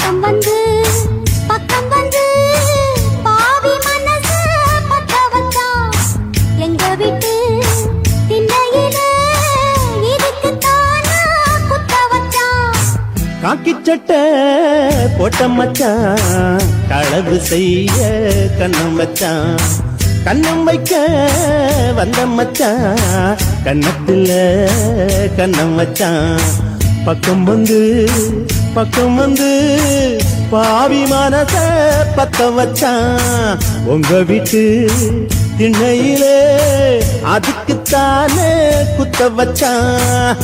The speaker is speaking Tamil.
பக்கம் வந்து பக்கம் வந்து பாவி மனச பத்த வச்சான் எங்க விட்டு திண்ணையில இதுக்கு தானா குத்த வச்சான் காக்கி சட்டை போட்ட மச்சான் களவு செய்ய கண்ணம் வச்சான் கண்ணம் வைக்க வந்த மச்சான் கண்ணத்துல கண்ணம் வச்சான் பக்கம் வந்து பாவி மனச பத்த வச்சான் உங்க வீட்டு திண்ணையிலே அதுக்குத்தானே குத்த வச்சான்